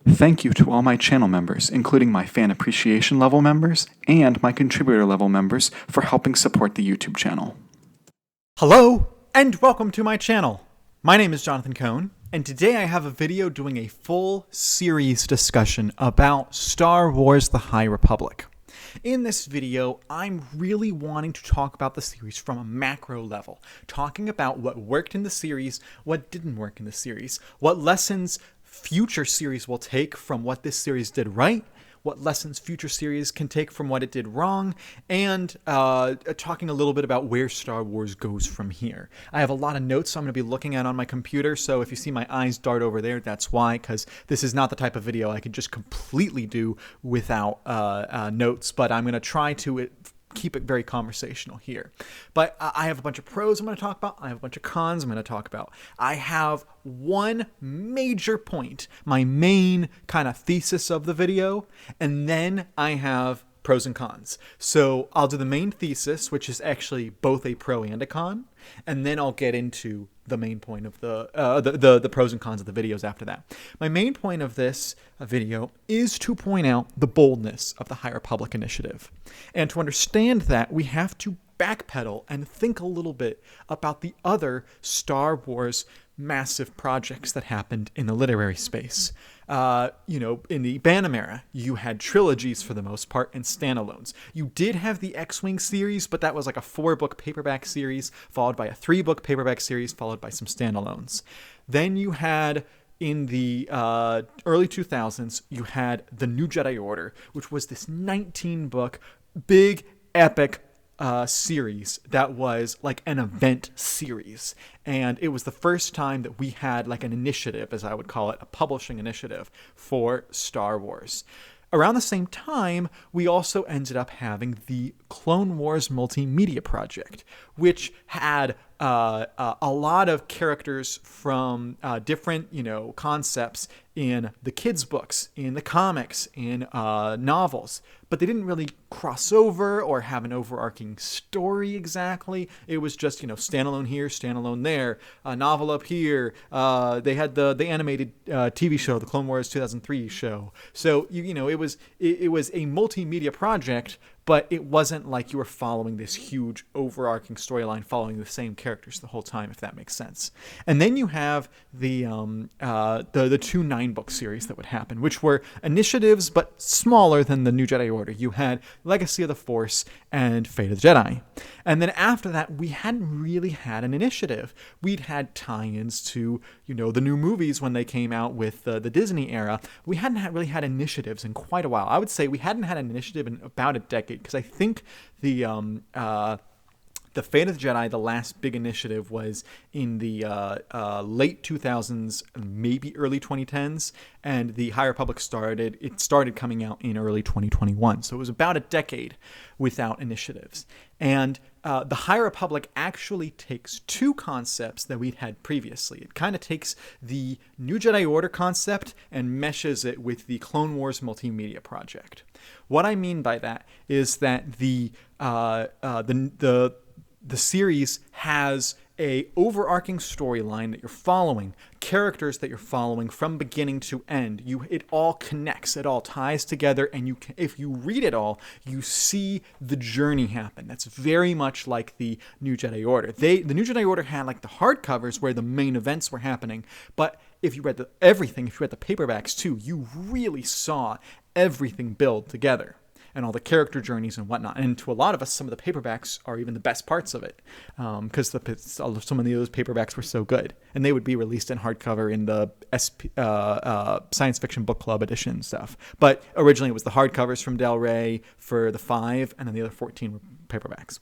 Thank you to all my channel members, including my fan appreciation level members and my contributor level members, for helping support the YouTube channel. Hello, and welcome to my channel. My name is Jonathan Cohn, and today I have a video doing a full series discussion about Star Wars: The High Republic. In this video, I'm really wanting to talk about the series from a macro level, talking about what worked in the series, what didn't work in the series, what lessons future series will take from what this series did right, what lessons future series can take from what it did wrong, and talking a little bit about where Star Wars goes from here. I have a lot of notes I'm going to be looking at on my computer, so if you see my eyes dart over there, that's why, because this is not the type of video I could just completely do without notes, but I'm going to try to keep it very conversational here. But I have a bunch of pros I'm going to talk about. I have a bunch of cons I'm going to talk about. I have one major point, my main kind of thesis of the video, and then I have pros and cons. So I'll do the main thesis, which is actually both a pro and a con, and then I'll get into the main point of the pros and cons of the videos after that. My main point of this video is to point out the boldness of the High Republic initiative. And to understand that, we have to backpedal and think a little bit about the other Star Wars massive projects that happened in the literary space. In the Bantam era, you had trilogies for the most part and standalones. You did have the X-Wing series, but that was like a 4-book paperback series, followed by a 3-book paperback series, followed by some standalones. Then you had, in the early 2000s, you had The New Jedi Order, which was this 19-book, big, epic series that was like an event series, and it was the first time that we had like an initiative, as I would call it, a publishing initiative for Star Wars. Around the same time, we also ended up having the Clone Wars multimedia project, which had a lot of characters from different, concepts in the kids' books, in the comics, in novels, but they didn't really cross over or have an overarching story exactly. It was just, standalone here, standalone there, a novel up here. They had the animated TV show, the Clone Wars 2003 show. So it was a multimedia project, but it wasn't like you were following this huge overarching storyline following the same characters the whole time, if that makes sense. And then you have the 2 9-book series that would happen, which were initiatives but smaller than the New Jedi Order. You had Legacy of the Force and Fate of the Jedi. And then after that, we hadn't really had an initiative. We'd had tie-ins to, the new movies when they came out with the Disney era. We hadn't really had initiatives in quite a while. I would say we hadn't had an initiative in about a decade, because I think the Fate of the Jedi, the last big initiative, was in the late 2000s, maybe early 2010s, and the High Republic started coming out in early 2021. So it was about a decade without initiatives. And the High Republic actually takes 2 concepts that we'd had previously. It kind of takes the New Jedi Order concept and meshes it with the Clone Wars multimedia project. What I mean by that is that the series has a overarching storyline that you're following, characters that you're following from beginning to end. It all connects, it all ties together, and if you read it all, you see the journey happen. That's very much like the New Jedi Order. The New Jedi Order had like the hardcovers where the main events were happening, but if you read if you read the paperbacks too, you really saw everything build together, and all the character journeys and whatnot. And to a lot of us, some of the paperbacks are even the best parts of it, because some of those paperbacks were so good. And they would be released in hardcover in the Science Fiction Book Club edition stuff. But originally it was the hardcovers from Del Rey for the 5, and then the other 14 were paperbacks.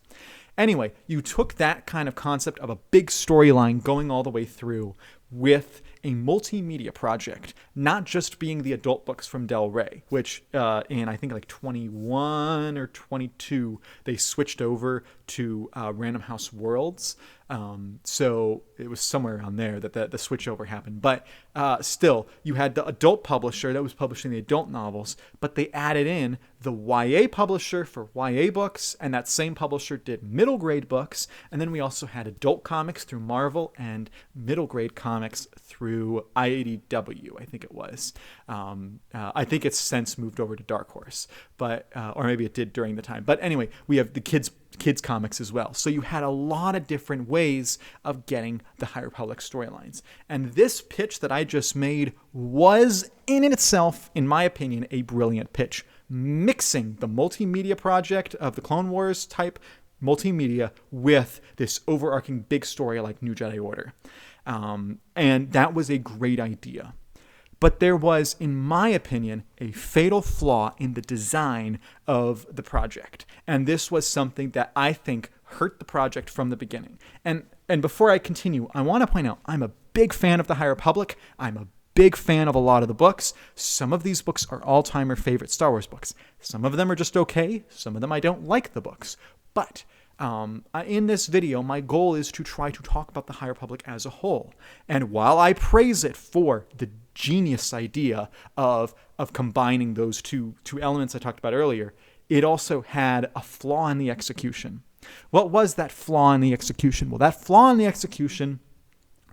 Anyway, you took that kind of concept of a big storyline going all the way through with a multimedia project, not just being the adult books from Del Rey, which in I think like 21 or 22, they switched over to Random House Worlds. So it was somewhere around there that the switchover happened. But still, you had the adult publisher that was publishing the adult novels, but they added in the YA publisher for YA books, and that same publisher did middle grade books. And then we also had adult comics through Marvel and middle grade comics comics through IDW, I think it was. I think it's since moved over to Dark Horse, but or maybe it did during the time. But anyway, we have the kids comics as well. So you had a lot of different ways of getting the High Republic storylines. And this pitch that I just made was in itself, in my opinion, a brilliant pitch. Mixing the multimedia project of the Clone Wars type multimedia with this overarching big story like New Jedi Order. And that was a great idea. But there was, in my opinion, a fatal flaw in the design of the project. And this was something that I think hurt the project from the beginning. And before I continue, I want to point out I'm a big fan of the High Republic. I'm a big fan of a lot of the books. Some of these books are all-timer favorite Star Wars books. Some of them are just okay. Some of them I don't like the books. But in this video, my goal is to try to talk about the High Republic as a whole. And while I praise it for the genius idea of combining those two elements I talked about earlier, it also had a flaw in the execution. What was that flaw in the execution? Well, that flaw in the execution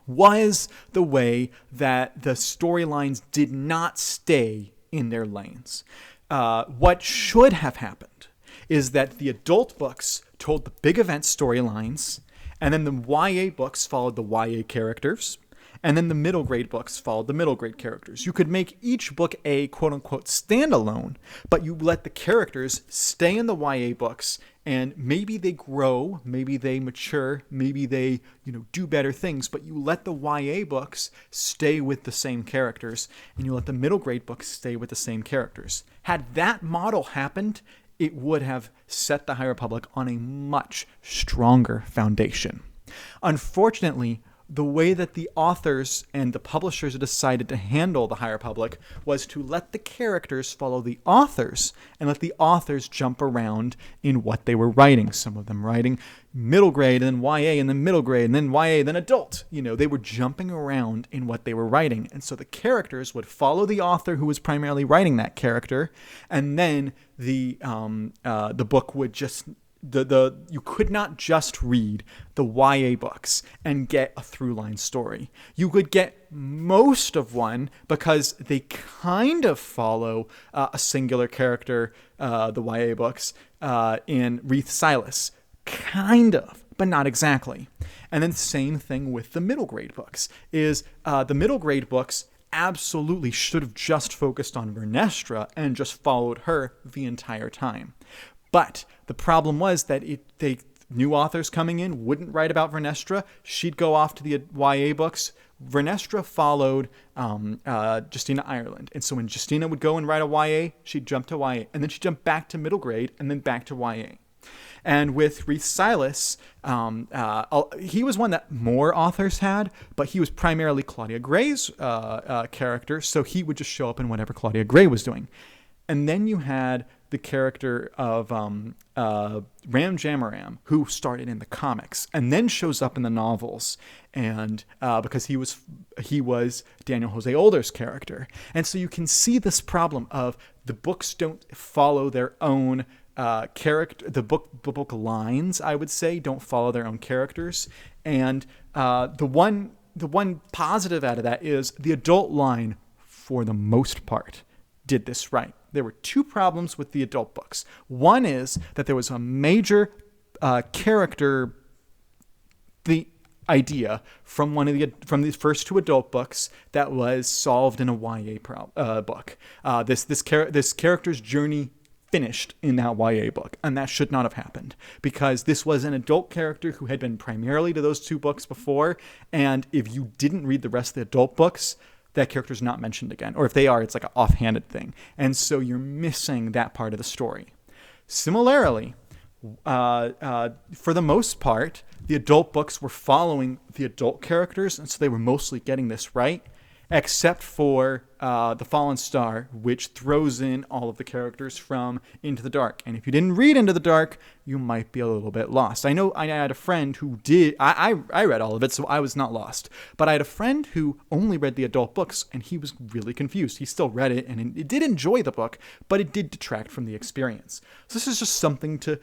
was the way that the storylines did not stay in their lanes. What should have happened is that the adult books told the big event storylines, and then the YA books followed the YA characters, and then the middle grade books followed the middle grade characters. You could make each book a quote-unquote standalone, but you let the characters stay in the YA books, and maybe they grow, maybe they mature, maybe they do better things, but you let the YA books stay with the same characters, and you let the middle grade books stay with the same characters. Had that model happened, it would have set the High Republic on a much stronger foundation. Unfortunately, the way that the authors and the publishers decided to handle the High Republic was to let the characters follow the authors and let the authors jump around in what they were writing. Some of them writing middle grade and then YA and then middle grade and then YA, then adult. They were jumping around in what they were writing. And so the characters would follow the author who was primarily writing that character, and then the book would just... you could not just read the YA books and get a through-line story. You could get most of one because they kind of follow a singular character, the YA books, in Reath Silas. Kind of, but not exactly. And then same thing with the middle grade books, is the middle grade books absolutely should have just focused on Vernestra and just followed her the entire time. But the problem was that new authors coming in wouldn't write about Vernestra. She'd go off to the YA books. Vernestra followed Justina Ireland. And so when Justina would go and write a YA, she'd jump to YA. And then she'd jump back to middle grade and then back to YA. And with Reath Silas, he was one that more authors had, but he was primarily Claudia Gray's character. So he would just show up in whatever Claudia Gray was doing. And then you had the character of Ram Jamaram, who started in the comics and then shows up in the novels, and because he was Daniel Jose Older's character. And so you can see this problem of the books don't follow their own character. The book lines, I would say, don't follow their own characters. And the one positive out of that is the adult line, for the most part, did this right. There were two problems with the adult books. One is that there was a major character, the idea from from the first two adult books that was solved in a YA book. This character's journey finished in that YA book, and that should not have happened because this was an adult character who had been primarily to those two books before, and if you didn't read the rest of the adult books, that character's not mentioned again. Or if they are, it's like an offhanded thing. And so you're missing that part of the story. Similarly, for the most part, the adult books were following the adult characters, and so they were mostly getting this right, except for The Fallen Star, which throws in all of the characters from Into the Dark. And if you didn't read Into the Dark, you might be a little bit lost. I know I had a friend who did. I read all of it, so I was not lost. But I had a friend who only read the adult books, and he was really confused. He still read it, and it did enjoy the book, but it did detract from the experience. So this is just something to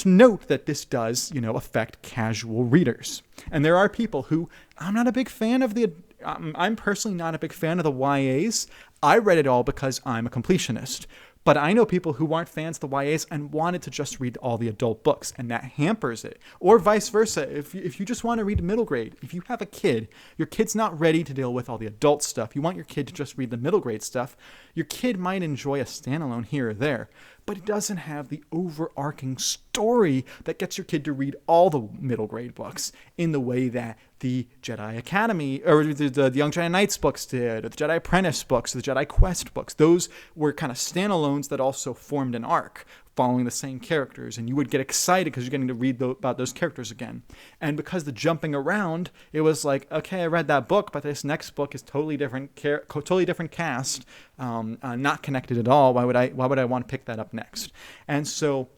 note, that this does, affect casual readers. And there are people who, I'm not a big fan of the I'm personally not a big fan of the YAs. I read it all because I'm a completionist. But I know people who aren't fans of the YAs and wanted to just read all the adult books, and that hampers it. Or vice versa. If you just want to read middle grade, if you have a kid, your kid's not ready to deal with all the adult stuff. You want your kid to just read the middle grade stuff. Your kid might enjoy a standalone here or there, but it doesn't have the overarching story that gets your kid to read all the middle grade books in the way that the Jedi Academy or the Young Jedi Knights books did, or the Jedi Apprentice books, or the Jedi Quest books. Those were kind of standalones that also formed an arc following the same characters, and you would get excited because you're getting to read about those characters again. And because the jumping around, it was like, okay, I read that book, but this next book is totally different cast, not connected at all. Why would I want to pick that up next? And so,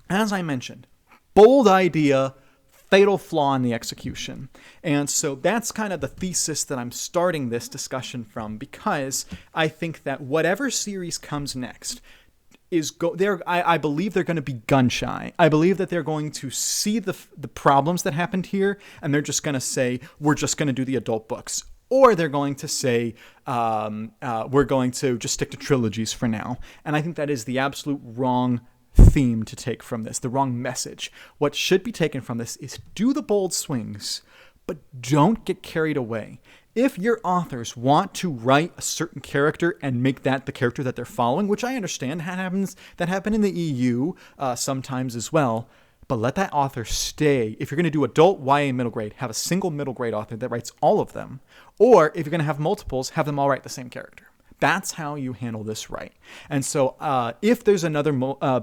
as I mentioned, bold idea, fatal flaw in the execution. And so that's kind of the thesis that I'm starting this discussion from, because I think that whatever series comes next I believe they're going to be gun shy. I believe that they're going to see the problems that happened here, and they're just going to say, we're just going to do the adult books. Or they're going to say, we're going to just stick to trilogies for now. And I think that is the absolute wrong theme to take from this, the wrong message. What should be taken from this is do the bold swings, but don't get carried away. If your authors want to write a certain character and make that the character that they're following, which I understand that happened in the EU sometimes as well, but let that author stay. If you're going to do adult, YA, middle grade, have a single middle grade author that writes all of them. Or if you're going to have multiples, have them all write the same character. That's how you handle this right. And so if there's another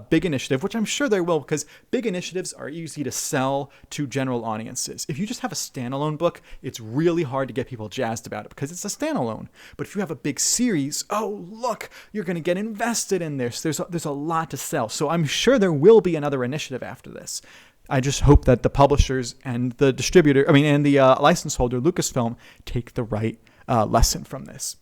big initiative, which I'm sure there will, because big initiatives are easy to sell to general audiences. If you just have a standalone book, it's really hard to get people jazzed about it because it's a standalone. But if you have a big series, oh, look, you're going to get invested in this. There's a lot to sell. So I'm sure there will be another initiative after this. I just hope that the publishers and the and the license holder, Lucasfilm, take the right lesson from this.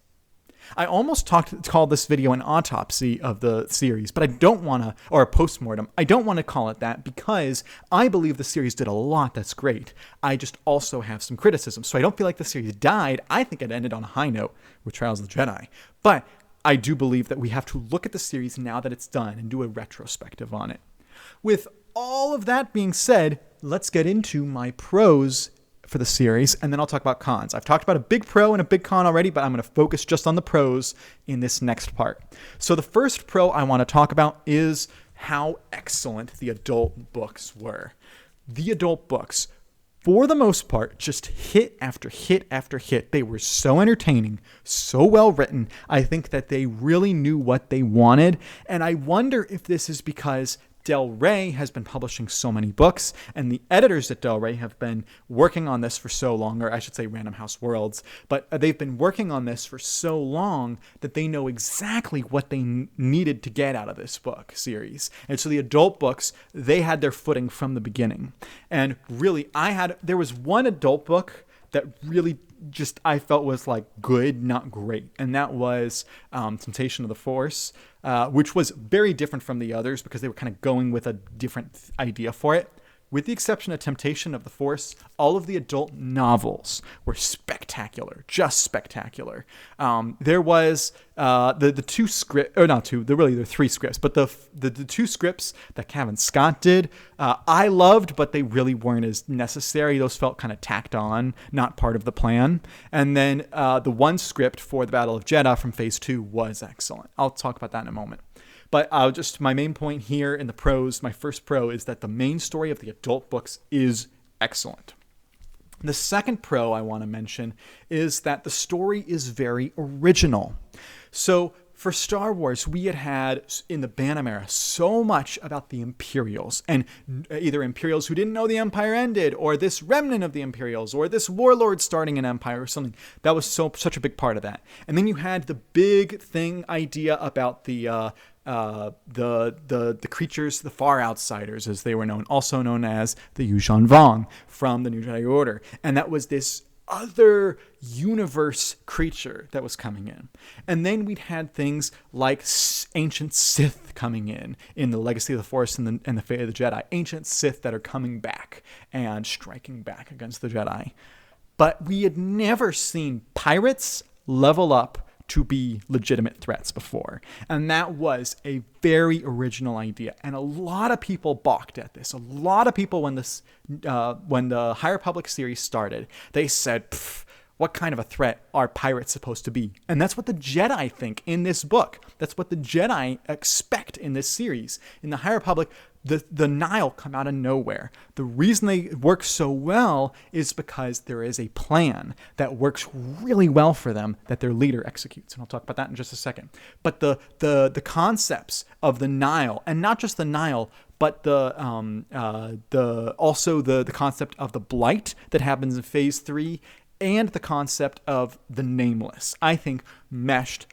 I almost called this video an autopsy of the series, but I don't want to, or a postmortem. I don't want to call it that because I believe the series did a lot that's great. I just also have some criticism. So I don't feel like the series died. I think it ended on a high note with Trials of the Jedi. But I do believe that we have to look at the series now that it's done and do a retrospective on it. With all of that being said, let's get into my pros for the series, and then I'll talk about cons. I've talked about a big pro and a big con already, but I'm going to focus just on the pros in this next part. So the first pro I want to talk about is how excellent the adult books were. The adult books, for the most part, just hit after hit after hit. They were so entertaining, so well written. I think that they really knew what they wanted, and I wonder if this is because Del Rey has been publishing so many books, and the editors at Del Rey have been working on this for so long, or I should say Random House Worlds, but they've been working on this for so long that they know exactly what they needed to get out of this book series. And so the adult books, they had their footing from the beginning. And really, there was one adult book that really just I felt was like good, not great. And that was Temptation of the Force, which was very different from the others because they were kind of going with a different idea for it. With the exception of Temptation of the Force, all of the adult novels were spectacular, just spectacular. There was the two scripts, or not two, there are three scripts, but the two scripts that Kevin Scott did, I loved, but they really weren't as necessary. Those felt kind of tacked on, not part of the plan. And then the one script for the Battle of Jeddah from Phase 2 was excellent. I'll talk about that in a moment. But my main point here in the pros, my first pro, is that the main story of the adult books is excellent. The second pro I want to mention is that the story is very original. So for Star Wars, we had in the Bantam era so much about the Imperials, and either Imperials who didn't know the Empire ended, or this remnant of the Imperials, or this warlord starting an empire or something. That was such a big part of that. And then you had the big idea about the creatures, the Far Outsiders, as they were known, also known as the Yuuzhan Vong from the New Jedi Order. And that was this other universe creature that was coming in. And then we'd had things like ancient Sith coming in the Legacy of the Force and the Fate of the Jedi. Ancient Sith that are coming back and striking back against the Jedi. but we had never seen pirates level up to be legitimate threats before. And that was a very original idea. And a lot of people balked at this. A lot of people, when the High Republic series started, they said, what kind of a threat are pirates supposed to be? And that's what the Jedi think in this book. That's what the Jedi expect in this series. In the High Republic, the Nile come out of nowhere. The reason they work so well is because there is a plan that works really well for them that their leader executes. And I'll talk about that in just a second. But the concepts of the Nile, and not just the Nile, but the concept of the blight that happens in Phase 3, and the concept of the Nameless, I think meshed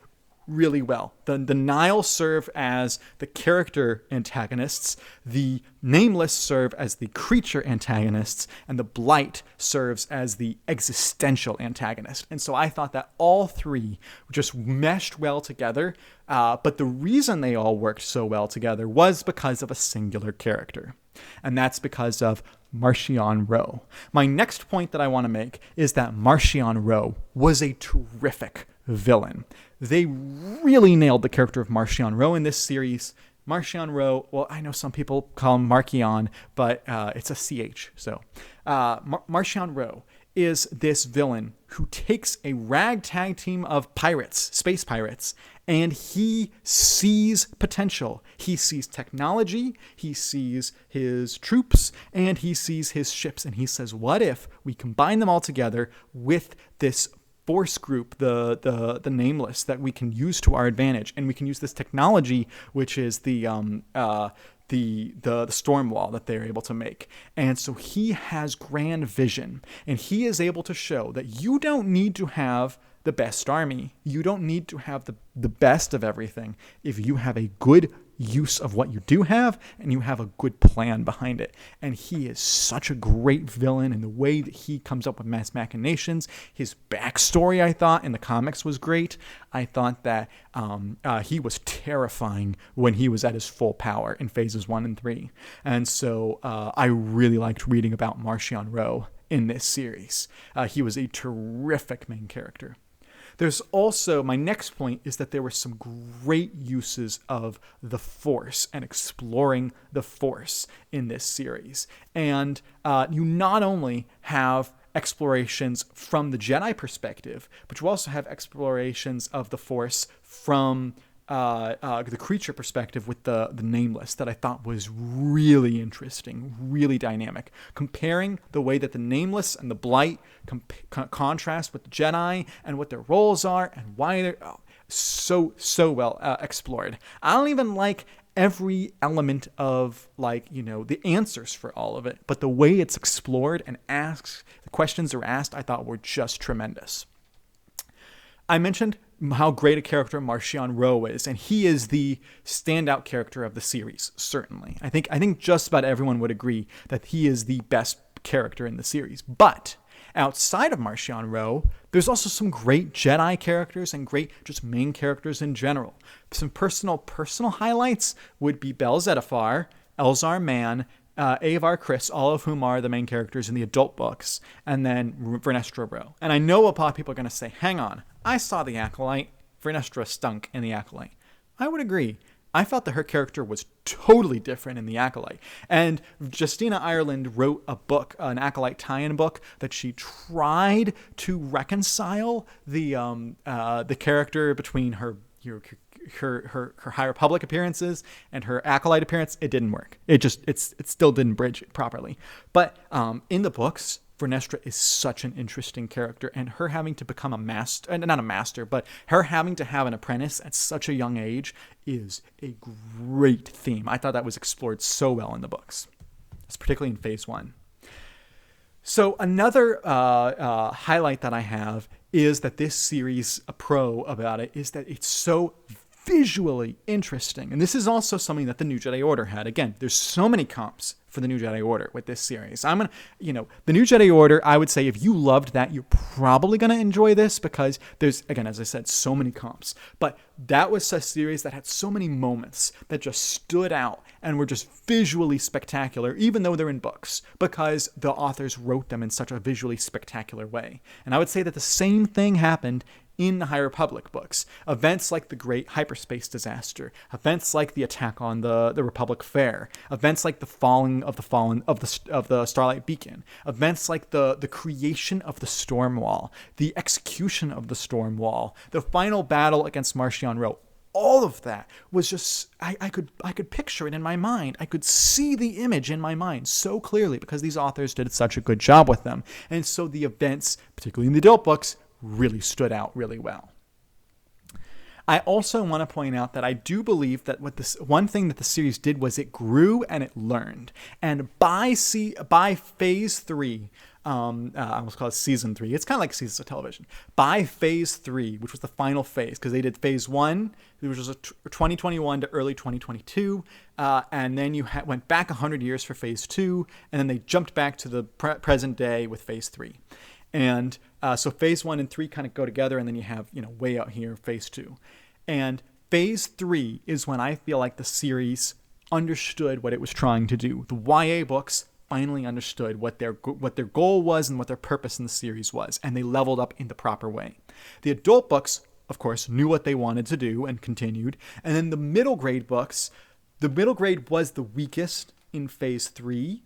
really well. The Nile serve as the character antagonists, the Nameless serve as the creature antagonists, and the Blight serves as the existential antagonist. And so I thought that all three just meshed well together, but the reason they all worked so well together was because of a singular character, and that's because of Marchion Ro. My next point that I want to make is that Marchion Ro was a terrific villain. They really nailed the character of Marchion Ro in this series. Marchion Ro, well, I know some people call him Marchion, but it's a CH. So Marchion Ro is this villain who takes a ragtag team of pirates, space pirates, and he sees potential. He sees technology, he sees his troops, and he sees his ships. And he says, what if we combine them all together with this force group, the Nameless, that we can use to our advantage, and we can use this technology, which is the storm wall that they're able to make. And so he has grand vision, and he is able to show that you don't need to have the best army. You don't need to have the best of everything if you have a good use of what you do have and you have a good plan behind it. And he is such a great villain in the way that he comes up with mass machinations. His backstory, I thought, in the comics was great. I thought that he was terrifying when he was at his full power in phases 1 and 3. And so I really liked reading about Marchion Ro in this series. He was a terrific main character. There's also, my next point is that there were some great uses of the Force and exploring the Force in this series. And you not only have explorations from the Jedi perspective, but you also have explorations of the Force from the creature perspective with the Nameless that I thought was really interesting, really dynamic. Comparing the way that the Nameless and the Blight contrast with the Jedi and what their roles are and why they're so well explored. I don't even like every element of the answers for all of it, but the way it's explored and the questions are asked, I thought were just tremendous. I mentioned how great a character Marchion Ro is, and he is the standout character of the series, certainly. I think just about everyone would agree that he is the best character in the series. But outside of Marchion Ro, there's also some great Jedi characters and great just main characters in general. Some personal highlights would be Bel Zettifar, Elzar Mann, Avar Kriss, all of whom are the main characters in the adult books, and then Vernestra Ro. And I know a lot of people are going to say, hang on, I saw the Acolyte. Vernestra stunk in the Acolyte. I would agree. I felt that her character was totally different in the Acolyte. And Justina Ireland wrote a book, an Acolyte tie-in book, that she tried to reconcile the character between her High Republic appearances and her Acolyte appearance. It didn't work. It still didn't bridge it properly. But in the books, Vernestra is such an interesting character, and her having to become but her having to have an apprentice at such a young age is a great theme. I thought that was explored so well in the books, particularly in Phase 1. So another highlight that I have is that this series, a pro about it, is that it's so visually interesting. And this is also something that the New Jedi Order had. Again, there's so many comps for the New Jedi Order with this series. The New Jedi Order, I would say if you loved that, you're probably going to enjoy this because there's, again, as I said, so many comps. But that was a series that had so many moments that just stood out and were just visually spectacular, even though they're in books, because the authors wrote them in such a visually spectacular way. And I would say that the same thing happened in the High Republic books. Events like the Great Hyperspace Disaster, events like the attack on the Republic Fair, events like the falling of the Starlight Beacon, events like the creation of the Storm Wall, the execution of the Storm Wall, the final battle against Marchion Ro. All of that was just, I could picture it in my mind. I could see the image in my mind so clearly because these authors did such a good job with them. And so the events, particularly in the adult books, really stood out really well. I also want to point out that I do believe that one thing that the series did was it grew and it learned. And by phase 3, I almost call it season 3. It's kind of like seasons of television. By phase 3, which was the final phase, because they did phase 1, which was 2021 to early 2022, and then you went back 100 years for phase 2, and then they jumped back to the present day with phase 3. And so phase 1 and 3 kind of go together, and then you have, way out here, phase 2. And phase 3 is when I feel like the series understood what it was trying to do. The YA books finally understood what their goal was and what their purpose in the series was, and they leveled up in the proper way. The adult books, of course, knew what they wanted to do and continued. And then the middle grade books, the middle grade was the weakest in phase 3.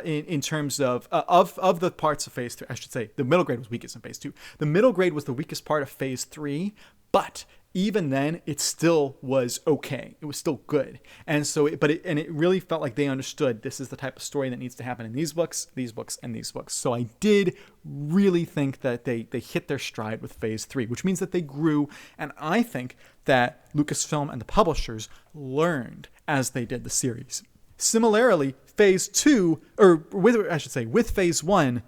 In terms of the parts of phase 3, I should say, the middle grade was weakest in phase 2. The middle grade was the weakest part of phase 3, but even then, it still was okay. It was still good. And so, it really felt like they understood this is the type of story that needs to happen in these books, and these books. So I did really think that they hit their stride with phase 3, which means that they grew. And I think that Lucasfilm and the publishers learned as they did the series. Similarly, phase 2, with phase 1,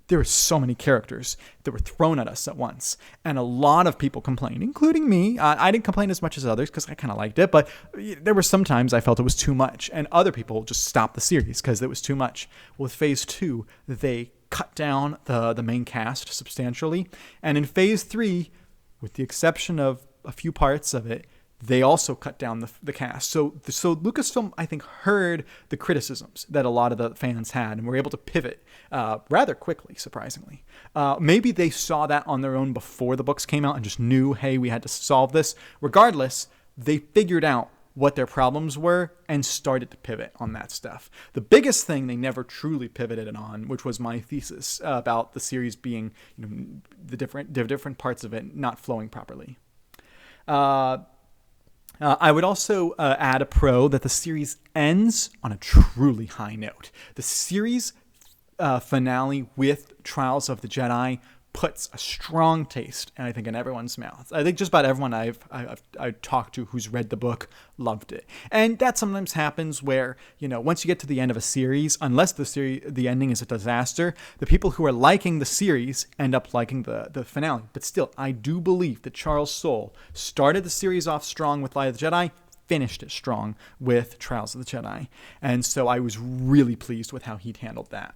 there were so many characters that were thrown at us at once. And a lot of people complained, including me. I didn't complain as much as others because I kind of liked it, but there were some times I felt it was too much. And other people just stopped the series because it was too much. With phase 2, they cut down the main cast substantially. And in phase 3, with the exception of a few parts of it, they also cut down the cast. So Lucasfilm, I think, heard the criticisms that a lot of the fans had and were able to pivot rather quickly, surprisingly. Maybe they saw that on their own before the books came out and just knew, hey, we had to solve this. Regardless, they figured out what their problems were and started to pivot on that stuff. The biggest thing they never truly pivoted on, which was my thesis about the series being, the different parts of it not flowing properly. I would also add a pro that the series ends on a truly high note. The series finale with Trials of the Jedi puts a strong taste, I think, in everyone's mouth. I think just about everyone I've talked to who's read the book loved it. And that sometimes happens where, once you get to the end of a series, unless the ending is a disaster, the people who are liking the series end up liking the finale. But still, I do believe that Charles Soule started the series off strong with Light of the Jedi, finished it strong with Trials of the Jedi. And so I was really pleased with how he'd handled that.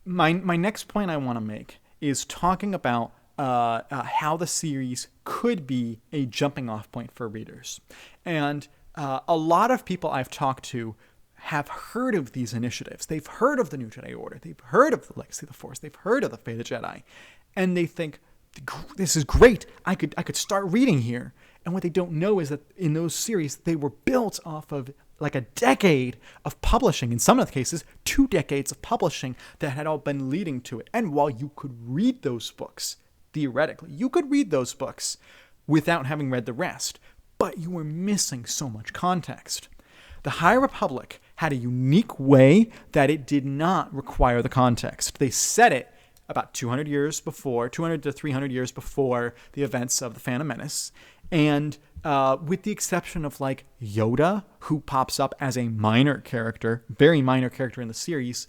My next point I want to make is talking about how the series could be a jumping off point for readers. And a lot of people I've talked to have heard of these initiatives. They've heard of the New Jedi Order. They've heard of the Legacy of the Force. They've heard of the Fate of the Jedi. And they think, this is great. I could start reading here. And what they don't know is that in those series, they were built off of like a decade of publishing, in some of the cases, 2 decades of publishing that had all been leading to it. And while you could read those books, theoretically, you could read those books without having read the rest, but you were missing so much context. The High Republic had a unique way that it did not require the context. They set it about 200 to 300 years before the events of the Phantom Menace. And with the exception of like Yoda, who pops up as a minor character, very minor character in the series,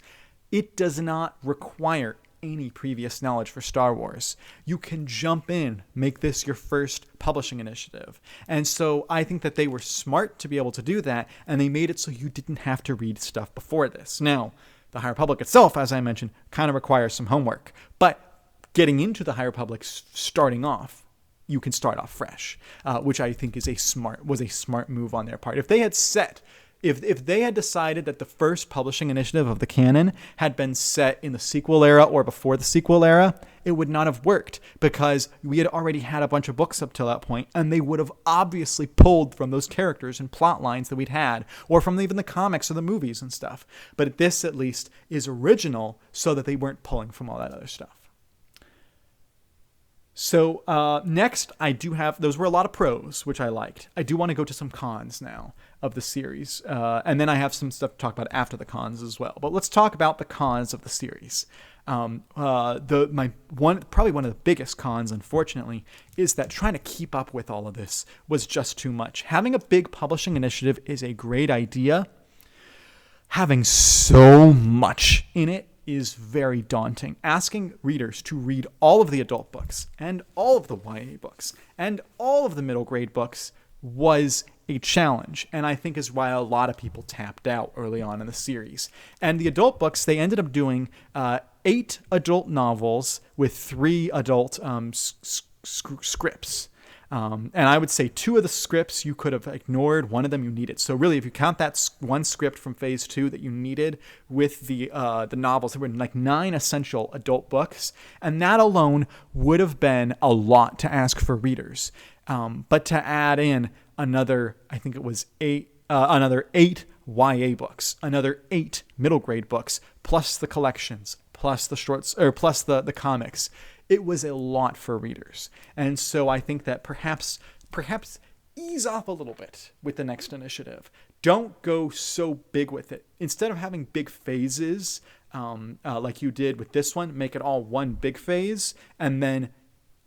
it does not require any previous knowledge for Star Wars. You can jump in, make this your first publishing initiative. And so I think that they were smart to be able to do that, and they made it so you didn't have to read stuff before this. Now, the High Republic itself, as I mentioned, kind of requires some homework. But getting into the High Republic starting off, you can start off fresh, which I think was a smart move on their part. If they had if they had decided that the first publishing initiative of the canon had been set in the sequel era or before the sequel era, it would not have worked, because we had already had a bunch of books up till that point, and they would have obviously pulled from those characters and plot lines that we'd had, or from even the comics or the movies and stuff. But this, at least, is original, so that they weren't pulling from all that other stuff. So next, I do have, those were a lot of pros, which I liked. I do want to go to some cons now of the series. And then I have some stuff to talk about after the cons as well. But let's talk about the cons of the series. Probably one of the biggest cons, unfortunately, is that trying to keep up with all of this was just too much. Having a big publishing initiative is a great idea. Having so much in it is very daunting. Asking readers to read all of the adult books and all of the YA books and all of the middle grade books was a challenge, and I think is why a lot of people tapped out early on in the series. And the adult books, they ended up doing 8 adult novels with 3 adult scripts. And I would say 2 of the scripts you could have ignored, 1 of them you needed. So really, if you count that one script from phase 2 that you needed with the novels, there were like 9 essential adult books, and that alone would have been a lot to ask for readers. But to add in another, I think it was 8 YA books, another 8 middle grade books, plus the collections, plus the shorts, or plus the comics. It was a lot for readers. And so I think that perhaps ease off a little bit with the next initiative. Don't go so big with it. Instead of having big phases, like you did with this one, make it all one big phase, and then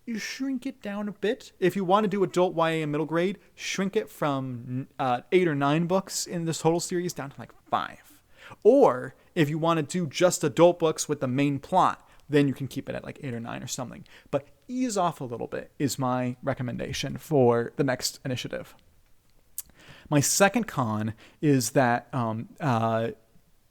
you shrink it down a bit. If you want to do adult YA and middle grade, shrink it from 8 or 9 books in this total series down to like 5. Or if you want to do just adult books with the main plot, then you can keep it at like 8 or 9 or something. But ease off a little bit is my recommendation for the next initiative. My second con is that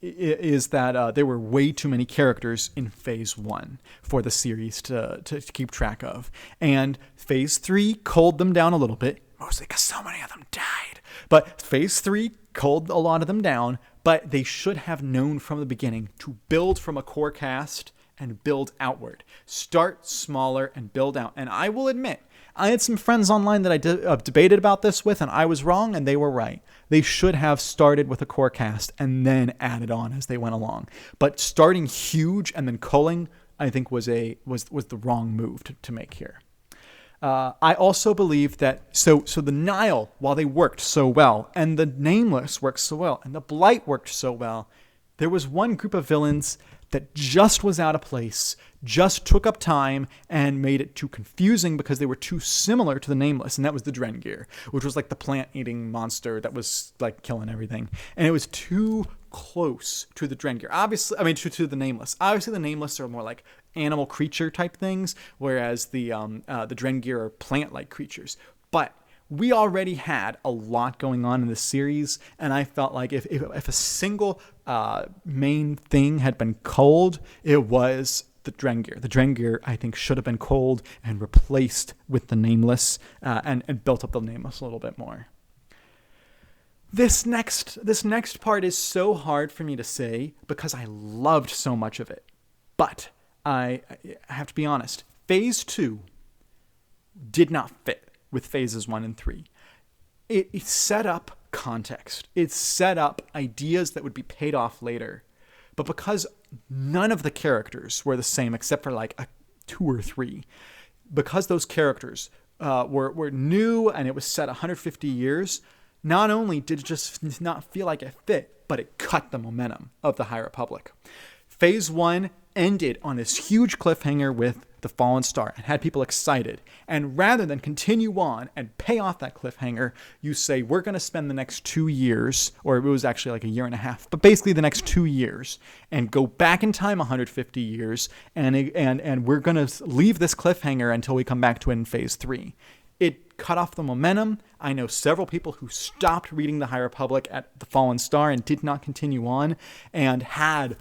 there were way too many characters in phase 1 for the series to keep track of. And phase 3 culled them down a little bit, mostly because so many of them died. But phase 3 culled a lot of them down, but they should have known from the beginning to build from a core cast and build outward. Start smaller and build out. And I will admit, I had some friends online that I debated about this with, and I was wrong and they were right. They should have started with a core cast and then added on as they went along. But starting huge and then culling, I think was the wrong move to make here. I also believe that so the Nile, while they worked so well, and the Nameless worked so well, and the Blight worked so well, there was one group of villains that just was out of place, just took up time, and made it too confusing because they were too similar to the Nameless, and that was the Drengir, which was like the plant-eating monster that was like killing everything. And it was too close to the Drengir. Obviously, I mean, to the Nameless. Obviously, the Nameless are more like animal creature type things, whereas the Drengir are plant-like creatures. But we already had a lot going on in this series, and I felt like if a single main thing had been culled, it was the Drengir. The Drengir, I think, should have been culled and replaced with the Nameless, and built up the Nameless a little bit more. This next part is so hard for me to say because I loved so much of it. But I have to be honest, phase 2 did not fit with phases 1 and 3. It set up context. It set up ideas that would be paid off later. But because none of the characters were the same except for like 2 or 3, because those characters were new and it was set 150 years, not only did it just not feel like it fit, but it cut the momentum of the High Republic. Phase 1 ended on this huge cliffhanger with the fallen star and had people excited. And rather than continue on and pay off that cliffhanger, you say, we're going to spend the next 2 years, or it was actually like a year and a half, but basically the next 2 years, and go back in time 150 years, and we're going to leave this cliffhanger until we come back to it in phase 3. It cut off the momentum. I know several people who stopped reading The High Republic at The Fallen Star and did not continue on, and had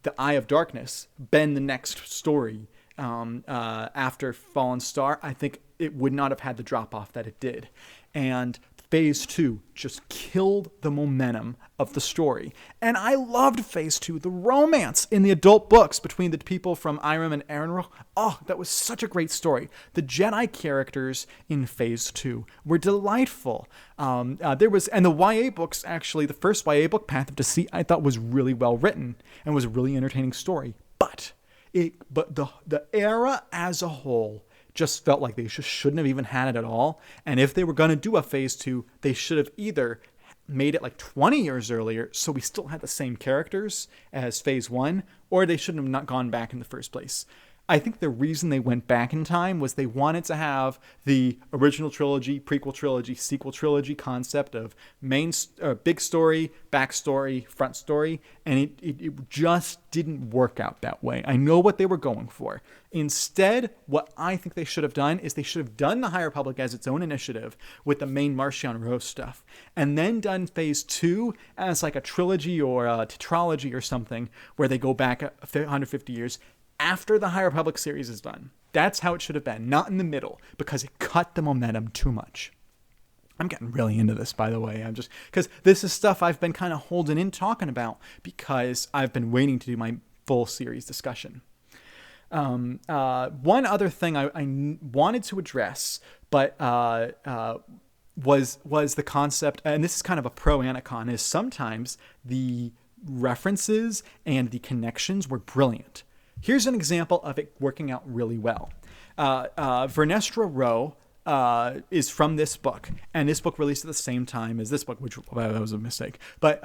The Eye of Darkness been the next story after Fallen Star, I think it would not have had the drop-off that it did. And Phase 2 just killed the momentum of the story. And I loved Phase 2, the romance in the adult books between the people from Irem and Erenril. Oh, that was such a great story. The Jedi characters in Phase 2 were delightful. And the YA books, actually, the first YA book, Path of Deceit, I thought was really well written and was a really entertaining story. But the era as a whole just felt like they shouldn't have even had it at all. And if they were going to do a phase 2, they should have either made it like 20 years earlier, so we still had the same characters as phase 1, or they shouldn't have not gone back in the first place. I think the reason they went back in time was they wanted to have the original trilogy, prequel trilogy, sequel trilogy concept of big story, backstory, front story, and it just didn't work out that way. I know what they were going for. Instead, what I think they should have done is they should have done The High Republic as its own initiative with the main Marchion Rose stuff, and then done phase 2 as like a trilogy or a tetralogy or something where they go back 150 years after the High Republic series is done. That's how it should have been, not in the middle, because it cut the momentum too much. I'm getting really into this, by the way. Because this is stuff I've been kind of holding in talking about because I've been waiting to do my full series discussion. One other thing I wanted to address, but was the concept, and this is kind of a pro and a con, is sometimes the references and the connections were brilliant. Here's an example of it working out really well. Vernestra Rwoh is from this book, and this book released at the same time as this book, which that was a mistake. But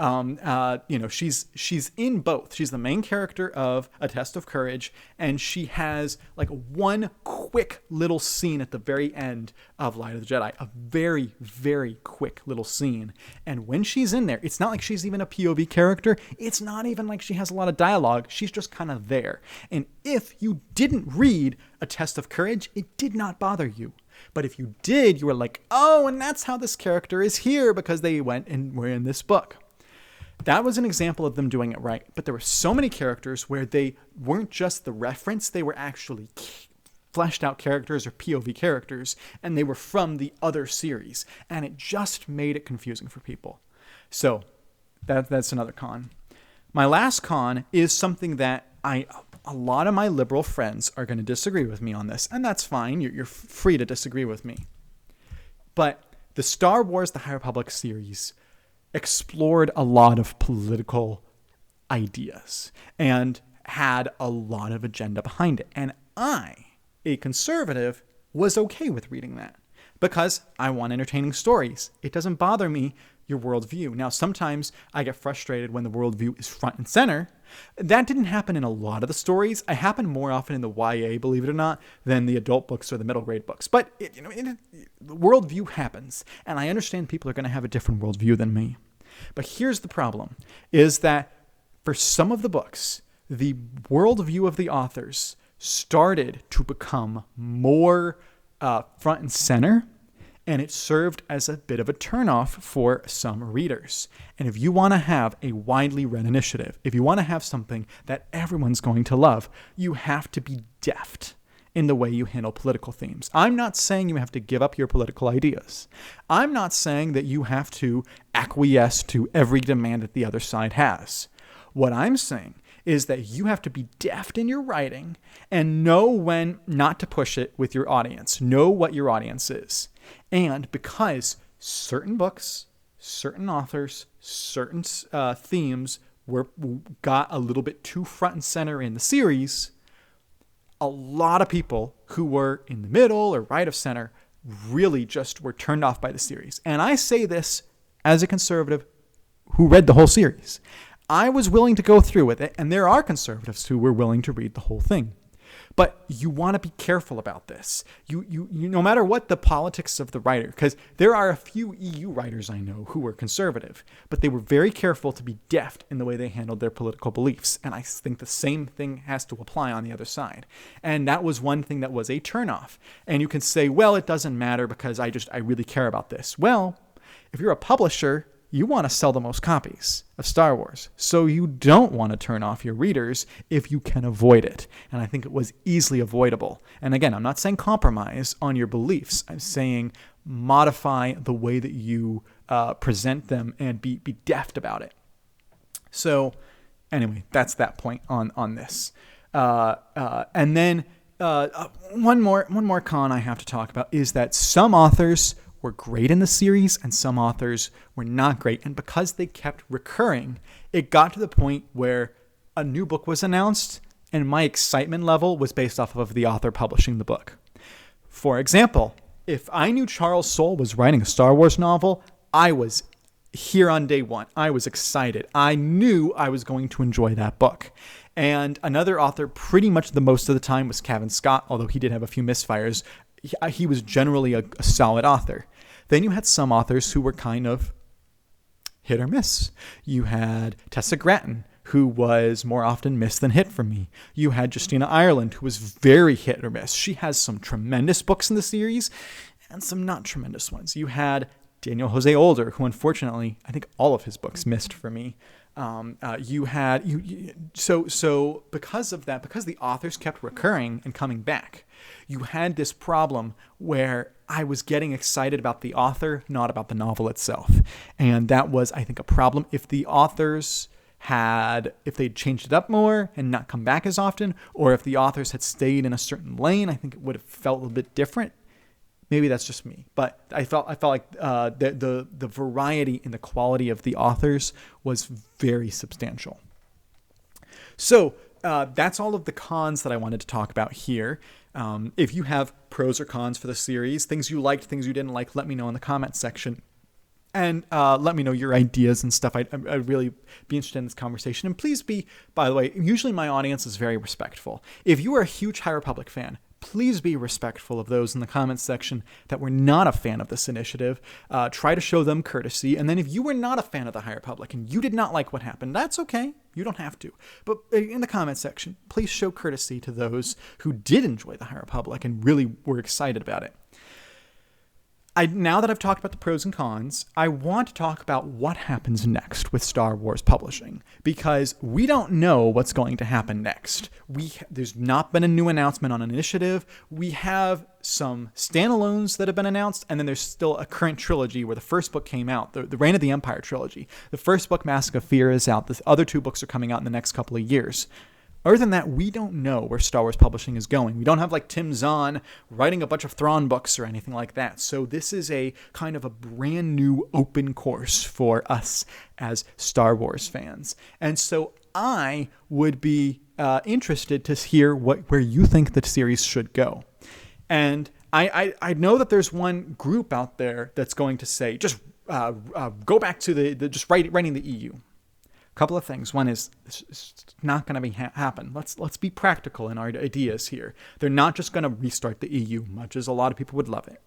she's in both. She's the main character of A Test of Courage, and she has like one quick little scene at the very end of Light of the Jedi, a very, very quick little scene. And when she's in there, it's not like she's even a POV character. It's not even like she has a lot of dialogue. She's just kind of there. And if you didn't read A Test of Courage, it did not bother you. But if you did, you were like, oh, and that's how this character is here because they went and were in this book. That was an example of them doing it right. But there were so many characters where they weren't just the reference, they were actually fleshed out characters or POV characters, and they were from the other series. And it just made it confusing for people. So that's another con. My last con is something that a lot of my liberal friends are going to disagree with me on this, and that's fine. You're free to disagree with me. But the Star Wars The High Republic series explored a lot of political ideas and had a lot of agenda behind it. And I, a conservative, was okay with reading that because I want entertaining stories. It doesn't bother me your worldview. Now, sometimes I get frustrated when the worldview is front and center. That didn't happen in a lot of the stories. It happened more often in the YA, believe it or not, than the adult books or the middle grade books. But the worldview happens, and I understand people are going to have a different worldview than me. But here's the problem, is that for some of the books, the worldview of the authors started to become more front and center, and it served as a bit of a turnoff for some readers. And if you want to have a widely read initiative, if you want to have something that everyone's going to love, you have to be deft in the way you handle political themes. I'm not saying you have to give up your political ideas. I'm not saying that you have to acquiesce to every demand that the other side has. What I'm saying is that you have to be deft in your writing and know when not to push it with your audience. Know what your audience is. And because certain books, certain authors, certain themes got a little bit too front and center in the series, a lot of people who were in the middle or right of center really just were turned off by the series. And I say this as a conservative who read the whole series. I was willing to go through with it, and there are conservatives who were willing to read the whole thing. But you want to be careful about this. You no matter what the politics of the writer, because there are a few EU writers I know who were conservative, but they were very careful to be deft in the way they handled their political beliefs. And I think the same thing has to apply on the other side. And that was one thing that was a turnoff. And you can say, well, it doesn't matter because I really care about this. Well, if you're a publisher, you want to sell the most copies of Star Wars. So you don't want to turn off your readers if you can avoid it. And I think it was easily avoidable. And again, I'm not saying compromise on your beliefs. I'm saying modify the way that you present them and be deft about it. So anyway, that's that point on this. And then one more con I have to talk about is that some authors were great in the series and some authors were not great. And because they kept recurring, it got to the point where a new book was announced and my excitement level was based off of the author publishing the book. For example, if I knew Charles Soule was writing a Star Wars novel, I was here on day one. I was excited. I knew I was going to enjoy that book. And another author pretty much the most of the time was Cavan Scott, although he did have a few misfires. He was generally a solid author. Then you had some authors who were kind of hit or miss. You had Tessa Gratton, who was more often miss than hit for me. You had Justina Ireland, who was very hit or miss. She has some tremendous books in the series and some not tremendous ones. You had Daniel Jose Older, who unfortunately, I think all of his books missed for me. So because of that, because the authors kept recurring and coming back, you had this problem where I was getting excited about the author, not about the novel itself. And that was, I think, a problem. If the authors if they'd changed it up more and not come back as often, or if the authors had stayed in a certain lane, I think it would have felt a little bit different. Maybe that's just me, but I felt like the variety in the quality of the authors was very substantial. So that's all of the cons that I wanted to talk about here. If you have pros or cons for the series, things you liked, things you didn't like, let me know in the comments section. And let me know your ideas and stuff. I'd really be interested in this conversation. And please be, by the way, usually my audience is very respectful. If you are a huge High Republic fan, please be respectful of those in the comments section that were not a fan of this initiative. Try to show them courtesy. And then if you were not a fan of the High Republic and you did not like what happened, that's okay. You don't have to. But in the comments section, please show courtesy to those who did enjoy the High Republic and really were excited about it. Now that I've talked about the pros and cons, I want to talk about what happens next with Star Wars publishing, because we don't know what's going to happen next. There's not been a new announcement on an initiative. We have some standalones that have been announced, and then there's still a current trilogy where the first book came out, the Reign of the Empire trilogy. The first book, Mask of Fear, is out. The other two books are coming out in the next couple of years. Other than that, we don't know where Star Wars publishing is going. We don't have like Tim Zahn writing a bunch of Thrawn books or anything like that. So this is a kind of a brand new open course for us as Star Wars fans. And so I would be interested to hear where you think the series should go. And I know that there's one group out there that's going to say, just go back to just writing the EU. Couple of things. One is it's not going to happen. Let's be practical in our ideas here. They're not just going to restart the EU, much as a lot of people would love it.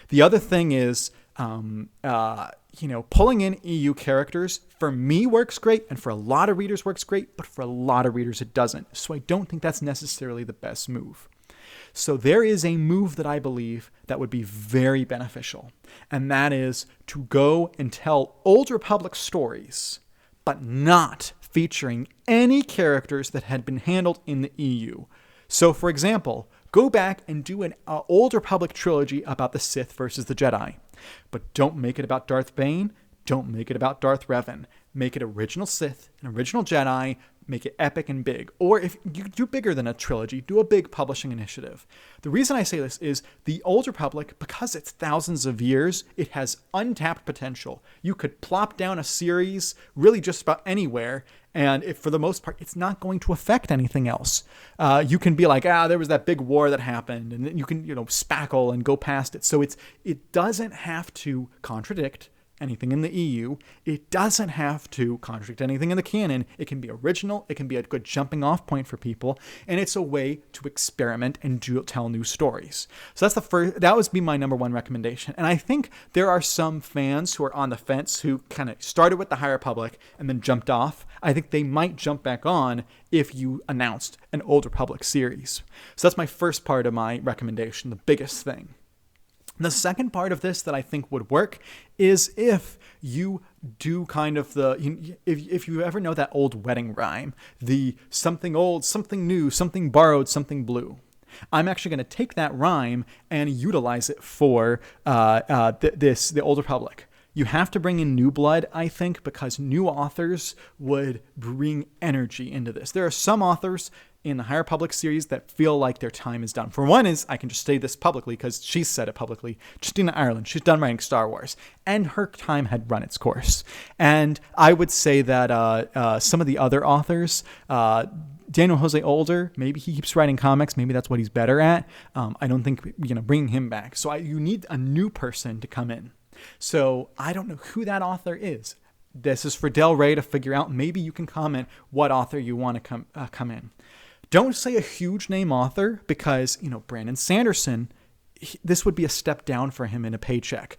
The other thing is, pulling in EU characters for me works great, and for a lot of readers works great, but for a lot of readers it doesn't. So I don't think that's necessarily the best move. So there is a move that I believe that would be very beneficial, and that is to go and tell Old Republic stories, but not featuring any characters that had been handled in the EU. So, for example, go back and do an Old Republic trilogy about the Sith versus the Jedi. But don't make it about Darth Bane. Don't make it about Darth Revan. Make it original Sith, an original Jedi. Make it epic and big. Or if you do bigger than a trilogy, do a big publishing initiative. The reason I say this is the Old Republic, because it's thousands of years, it has untapped potential. You could plop down a series really just about anywhere, and if, for the most part, it's not going to affect anything else. You can be like, there was that big war that happened, and then you can, spackle and go past it. So it doesn't have to contradict anything in the EU. It doesn't have to contradict anything in the canon. It can be original. It can be a good jumping off point for people. And it's a way to experiment and tell new stories. So that's the first, that would be my number one recommendation. And I think there are some fans who are on the fence who kind of started with the High Republic and then jumped off. I think they might jump back on if you announced an Old Republic series. So that's my first part of my recommendation, the biggest thing. The second part of this that I think would work is if you do kind of if you ever know that old wedding rhyme, the something old, something new, something borrowed, something blue. I'm actually going to take that rhyme and utilize it for the Old Republic. You have to bring in new blood, I think, because new authors would bring energy into this. There are some authors in the High Republic series that feel like their time is done. For one is, I can just say this publicly because she's said it publicly, Justina Ireland, she's done writing Star Wars, and her time had run its course. And I would say that some of the other authors, Daniel Jose Older, maybe he keeps writing comics, maybe that's what he's better at. I don't think, bringing him back. So you need a new person to come in. So I don't know who that author is. This is for Del Rey to figure out. Maybe you can comment what author you want to come in. Don't say a huge name author because, Brandon Sanderson, this would be a step down for him in a paycheck.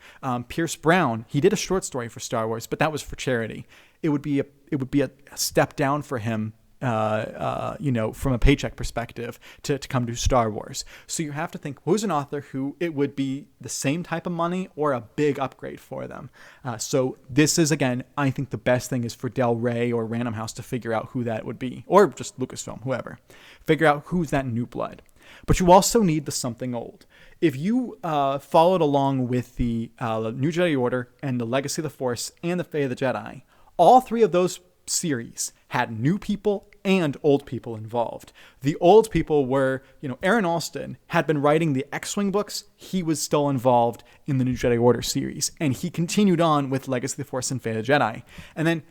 Pierce Brown, he did a short story for Star Wars, but that was for charity. It would be a step down for him, from a paycheck perspective to come to Star Wars. So you have to think, who's an author who it would be the same type of money or a big upgrade for them. So this is, again, I think the best thing is for Del Rey or Random House to figure out who that would be, or just Lucasfilm, whoever. Figure out who's that new blood. But you also need the something old. If you followed along with the New Jedi Order and the Legacy of the Force and the Fate of the Jedi, all three of those series had new people and old people involved. The old people were, Aaron Alston had been writing the X-Wing books. He was still involved in the New Jedi Order series, and he continued on with Legacy of the Force and Fate of the Jedi. And then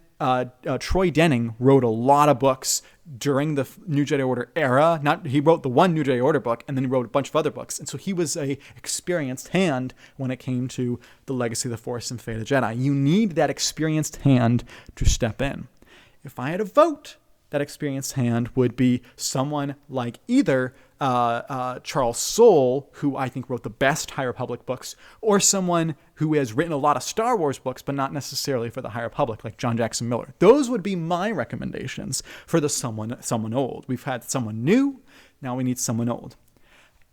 Troy Denning wrote a lot of books during the New Jedi Order era. He wrote the one New Jedi Order book, and then he wrote a bunch of other books. And so he was a experienced hand when it came to the Legacy of the Force and Fate of the Jedi. You need that experienced hand to step in. If I had a vote, that experienced hand would be someone like either Charles Soule, who I think wrote the best High Republic books, or someone who has written a lot of Star Wars books, but not necessarily for the High Republic, like John Jackson Miller. Those would be my recommendations for the someone old. We've had someone new, now we need someone old.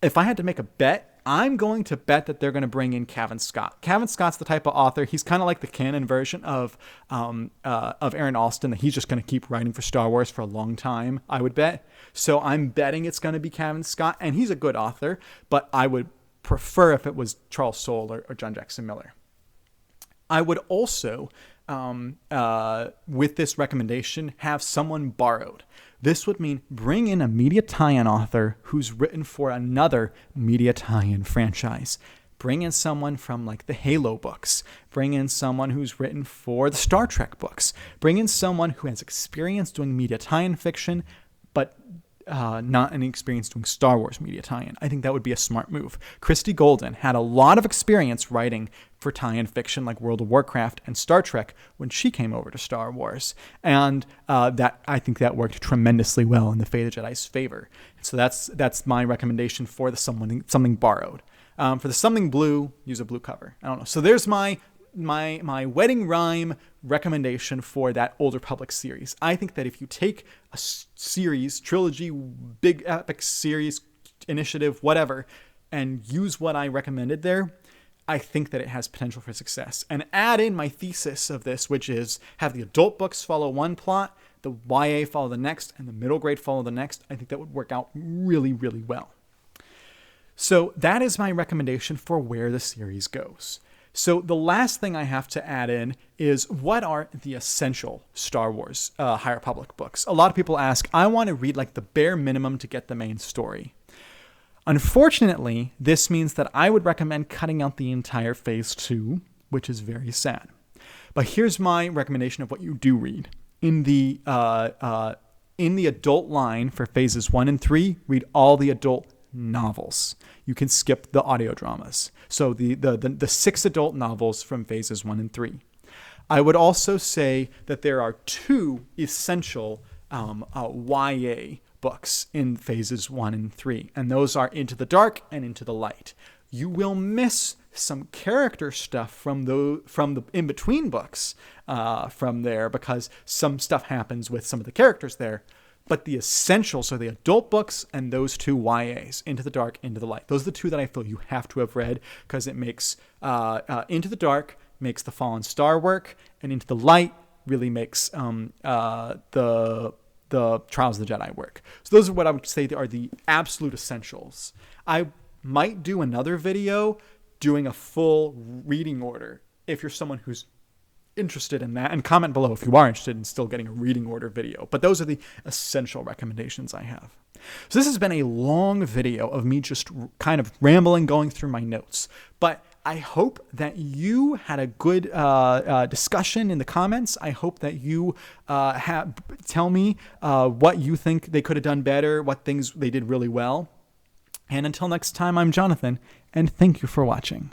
If I had to make a bet, I'm going to bet that they're going to bring in Cavan Scott. Cavan Scott's the type of author, he's kind of like the canon version of Aaron Alston, that he's just going to keep writing for Star Wars for a long time, I would bet. So I'm betting it's going to be Cavan Scott, and he's a good author, but I would prefer if it was Charles Soule or John Jackson Miller. I would also, with this recommendation, have someone borrowed. This would mean bring in a media tie-in author who's written for another media tie-in franchise. Bring in someone from like the Halo books. Bring in someone who's written for the Star Trek books. Bring in someone who has experience doing media tie-in fiction, but not any experience doing Star Wars media tie-in. I think that would be a smart move. Christy Golden had a lot of experience writing for tie-in fiction like World of Warcraft and Star Trek when she came over to Star Wars. And I think that worked tremendously well in the Fate of the Jedi's favor. So that's my recommendation for the something borrowed. For the something blue, use a blue cover. I don't know. So there's my wedding rhyme recommendation for that Old Republic series. I think that if you take a series, trilogy, big epic series, initiative, whatever, and use what I recommended there, I think that it has potential for success. And add in my thesis of this, which is have the adult books follow one plot, the YA follow the next, and the middle grade follow the next. I think that would work out really, really well. So that is my recommendation for where the series goes. So the last thing I have to add in is what are the essential Star Wars High Republic books? A lot of people ask, I want to read like the bare minimum to get the main story. Unfortunately, this means that I would recommend cutting out the entire Phase 2, which is very sad. But here's my recommendation of what you do read. In the adult line for Phases 1 and 3, read all the adult novels. You can skip the audio dramas. So the 6 adult novels from Phases 1 and 3. I would also say that there are two essential YA books in phases 1 and 3, and those are Into the Dark and Into the Light. You will miss some character stuff from the in-between books from there, because some stuff happens with some of the characters there. But the essentials are the adult books and those two YAs, Into the Dark, Into the Light. Those are the two that I feel you have to have read, because it makes Into the Dark makes the Fallen Star work, and Into the Light really makes the Trials of the Jedi work. So those are what I would say are the absolute essentials. I might do another video doing a full reading order if you're someone who's interested in that, and comment below if you are interested in still getting a reading order video. But those are the essential recommendations I have. So this has been a long video of me just kind of rambling, going through my notes, but I hope that you had a good discussion in the comments. I hope that you tell me what you think they could have done better, what things they did really well. And until next time, I'm Jonathan, and thank you for watching.